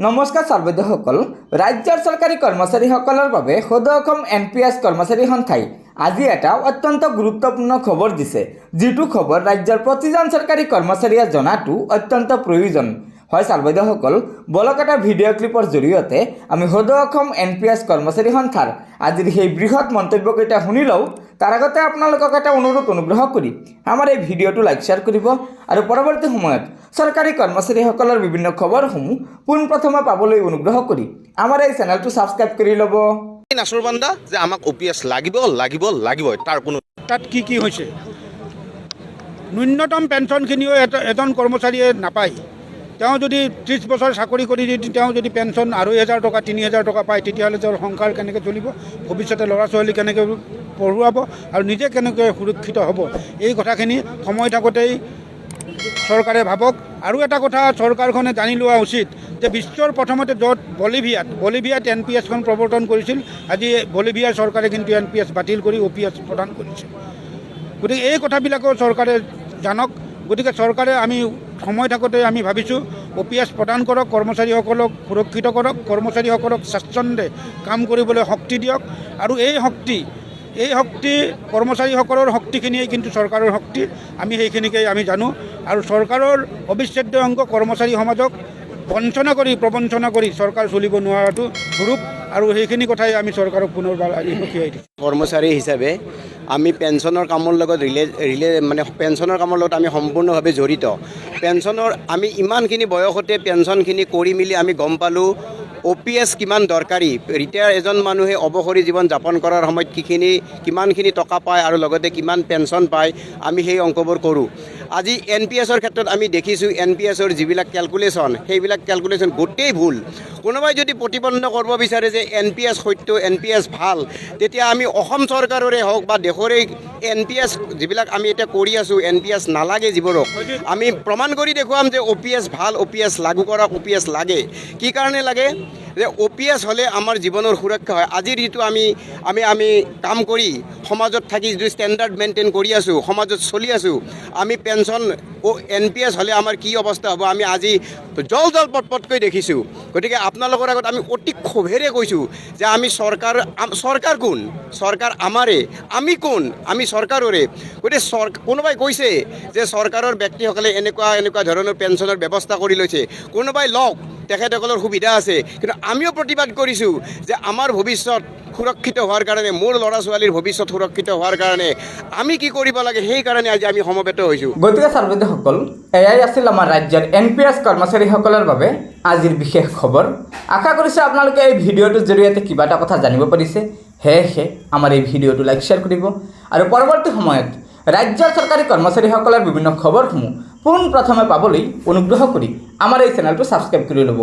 নমস্কাৰ সৰ্বদসকল ৰাজ্যৰ চৰকাৰী কৰ্মচাৰীসকলৰ বাবে সদৌ অসম NPS কৰ্মচাৰী সংস্থাই আজি এটা অত্যন্ত গুৰুত্বপূৰ্ণ খবৰ দিছে যিটো খবৰ ৰাজ্যৰ প্ৰতিজন চৰকাৰী কৰ্মচাৰীয়ে জনাটো অত্যন্ত প্ৰয়োজন হয় সৰ্বদসকল বলক এটা ভিডিঅ' ক্লিপৰ জৰিয়তে আমি সদৌ অসম NPS কৰ্মচাৰী সংস্থাৰ আজিৰ সেই বৃহৎ মন্তব্যকেইটা শুনি লওঁ তাৰ আগতে আপোনালোকক এটা অনুগ্ৰহ কৰি আমাৰ এই ভিডিঅ'টো লাইক শ্বেয়াৰ কৰিব আৰু পৰৱৰ্তী সময়ত চৰকাৰী কৰ্মচাৰীসকলৰ বিভিন্ন খবৰসমূহ পোনপ্ৰথমে পাবলৈ অনুগ্ৰহ কৰি আমাৰ এই চেনেলটো ছাবস্ক্ৰাইব কৰি ল'ব। নাচৰবান্দা যে আমাক OPS লাগিবই তাৰ কোনো তাত কি হৈছে ন্যূনতম পেঞ্চনখিনিও এজন কৰ্মচাৰীয়ে নাপায়। তেওঁ যদি 30 বছৰ চাকৰি কৰি যদি তেওঁ যদি পেঞ্চন 2,500 টকা 3,000 টকা পায় তেতিয়াহ'লে তেওঁৰ সংসাৰ কেনেকৈ চলিব, ভৱিষ্যতে ল'ৰা ছোৱালী কেনেকৈ পঢ়ুৱাব আৰু নিজে কেনেকৈ সুৰক্ষিত হ'ব, এই কথাখিনি সময় থাকোঁতেই চৰকাৰে ভাবক। আৰু এটা কথা চৰকাৰখনে জানি লোৱা উচিত যে বিশ্বৰ প্ৰথমতে য'ত বলিভিয়াত NPSখন প্ৰৱৰ্তন কৰিছিল, আজি বলিভিয়াৰ চৰকাৰে কিন্তু NPS বাতিল কৰি OPS প্ৰদান কৰিছে। গতিকে এই কথাবিলাকো চৰকাৰে জানক। গতিকে চৰকাৰে আমি সময় থাকোঁতে আমি ভাবিছোঁ OPS প্ৰদান কৰক, কৰ্মচাৰীসকলক সুৰক্ষিত কৰক, কৰ্মচাৰীসকলক স্বাচ্ছন্দ্যে কাম কৰিবলৈ শক্তি দিয়ক। আৰু এই শক্তি কৰ্মচাৰীসকলৰ শক্তিখিনিয়েই কিন্তু চৰকাৰৰ শক্তি, আমি সেইখিনিকেই আমি জানো। আৰু চৰকাৰৰ অবিচ্ছেদ্য অংগ কৰ্মচাৰী সমাজক প্ৰবঞ্চনা কৰি চৰকাৰ চলিব নোৱাৰাটো স্বৰূপ, আৰু সেইখিনি কথাই আমি চৰকাৰক পুনৰবাৰ আজি সকীয়াই দিছোঁ। কৰ্মচাৰী হিচাপে আমি পেঞ্চনৰ কামৰ লগত পেঞ্চনৰ কামৰ লগত আমি সম্পূৰ্ণভাৱে জড়িত। পেঞ্চনৰ আমি ইমানখিনি বয়সতে পেঞ্চনখিনি কৰি মেলি আমি গম পালোঁ OPS কিমান দৰকাৰী। ৰিটায়াৰ এজন মানুহে অৱসৰী জীৱন যাপন কৰাৰ সময়ত কিমানখিনি টকা পায় আৰু লগতে কিমান পেঞ্চন পায়, আমি সেই অংকবোৰ কৰোঁ। আজি NPSৰ ক্ষেত্ৰত আমি দেখিছোঁ NPSৰ যিবিলাক কেলকুলেশ্যন সেইবিলাক কেলকুলেশ্যন গোটেই ভুল। কোনোবাই যদি প্ৰতিপন্ন কৰিব বিচাৰে যে NPS সত্য, NPS ভাল, তেতিয়া আমি অসম চৰকাৰৰে হওক বা দেশৰে NPS যিবিলাক আমি এতিয়া কৰি আছোঁ NPS নালাগে যিবোৰক আমি প্ৰমাণ কৰি দেখুৱাম যে OPS ভাল, OPS লাগু কৰক, OPS লাগে। কি কাৰণে লাগে যে OPS হ'লে আমাৰ জীৱনৰ সুৰক্ষা হয়। আজিৰ যিটো আমি কাম কৰি সমাজত থাকি যিটো ষ্টেণ্ডাৰ্ড মেইনটেইন কৰি আছোঁ, সমাজত চলি আছোঁ, আমি পেঞ্চন NPS হ'লে আমাৰ কি অৱস্থা হ'ব আমি আজি জল পটকৈ দেখিছোঁ। গতিকে আপোনালোকৰ আগত আমি অতি ক্ষোভেৰে কৈছোঁ যে আমি চৰকাৰ কোন? চৰকাৰ আমাৰে, আমি কোন? আমি চৰকাৰৰে। গতিকে কোনোবাই কৈছে যে চৰকাৰৰ ব্যক্তিসকলে এনেকুৱা ধৰণৰ পেঞ্চনৰ ব্যৱস্থা কৰি লৈছে, কোনোবাই লওক, তেখেতসকলৰ সুবিধা আছে, কিন্তু আমিও প্ৰতিবাদ কৰিছোঁ যে আমাৰ ভৱিষ্যত সুৰক্ষিত হোৱাৰ কাৰণে, মোৰ ল'ৰা ছোৱালীৰ ভৱিষ্যত সুৰক্ষিত হোৱাৰ কাৰণে আমি কি কৰিব লাগে, সেইকাৰণে আজি আমি সমবেত হৈছোঁ। গতিকে সৰ্বদসকল এয়াই আছিল আমাৰ ৰাজ্যৰ NPS কৰ্মচাৰীসকলৰ বাবে আজিৰ বিশেষ খবৰ। আশা কৰিছোঁ আপোনালোকে এই ভিডিঅ'টোৰ জৰিয়তে কিবা এটা কথা জানিব পাৰিছে। সেয়েহে আমাৰ এই ভিডিঅ'টো লাইক শ্বেয়াৰ কৰিব আৰু পৰৱৰ্তী সময়ত ৰাজ্যৰ চৰকাৰী কৰ্মচাৰীসকলৰ বিভিন্ন খবৰসমূহ পোনপ্ৰথমে পাবলৈ অনুগ্ৰহ কৰি আমাৰ এই চেনেলটো ছাবস্ক্ৰাইব কৰি ল'ব।